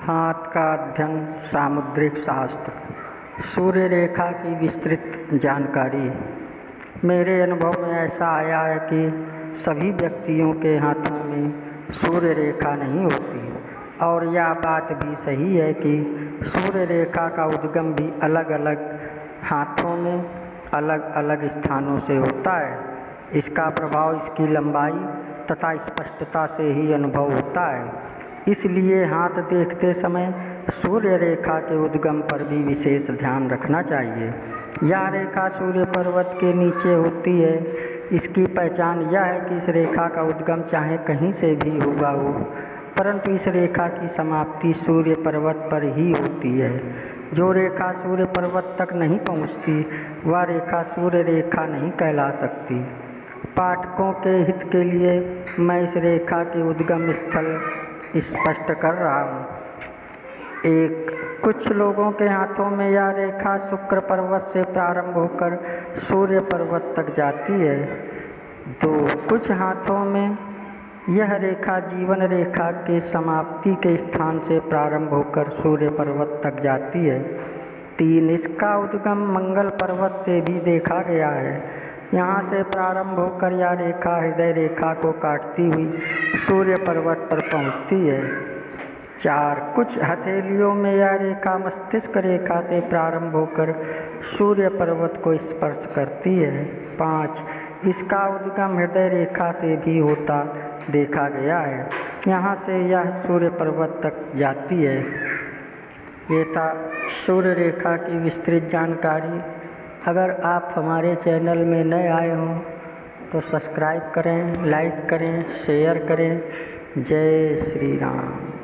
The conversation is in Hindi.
हाथ का अध्ययन, सामुद्रिक शास्त्र, सूर्य रेखा की विस्तृत जानकारी। मेरे अनुभव में ऐसा आया है कि सभी व्यक्तियों के हाथों में सूर्य रेखा नहीं होती, और यह बात भी सही है कि सूर्य रेखा का उद्गम भी अलग अलग हाथों में अलग अलग स्थानों से होता है। इसका प्रभाव इसकी लंबाई तथा स्पष्टता से ही अनुभव होता है। इसलिए हाथ देखते समय सूर्य रेखा के उद्गम पर भी विशेष ध्यान रखना चाहिए। यह रेखा सूर्य पर्वत के नीचे होती है। इसकी पहचान यह है कि इस रेखा का उद्गम चाहे कहीं से भी हुआ हो, परंतु इस रेखा की समाप्ति सूर्य पर्वत पर ही होती है। जो रेखा सूर्य पर्वत तक नहीं पहुंचती, वह रेखा सूर्य रेखा नहीं कहला सकती। पाठकों के हित के लिए मैं इस रेखा के उद्गम स्थल स्पष्ट कर रहा हूँ। कुछ लोगों के हाथों में यह रेखा शुक्र पर्वत से प्रारंभ होकर सूर्य पर्वत तक जाती है। कुछ हाथों में यह रेखा जीवन रेखा के समाप्ति के स्थान से प्रारंभ होकर सूर्य पर्वत तक जाती है। इसका उद्गम मंगल पर्वत से भी देखा गया है। यहाँ से प्रारंभ होकर यह रेखा हृदय रेखा को काटती हुई सूर्य पर्वत पर पहुँचती है। कुछ हथेलियों में यह रेखा मस्तिष्क रेखा से प्रारंभ होकर सूर्य पर्वत को स्पर्श करती है। इसका उद्गम हृदय रेखा से भी होता देखा गया है। यहाँ से यह सूर्य पर्वत तक जाती है। ये था सूर्य रेखा की विस्तृत जानकारी। अगर आप हमारे चैनल में नए आए हों तो सब्सक्राइब करें, लाइक करें, शेयर करें। जय श्री राम।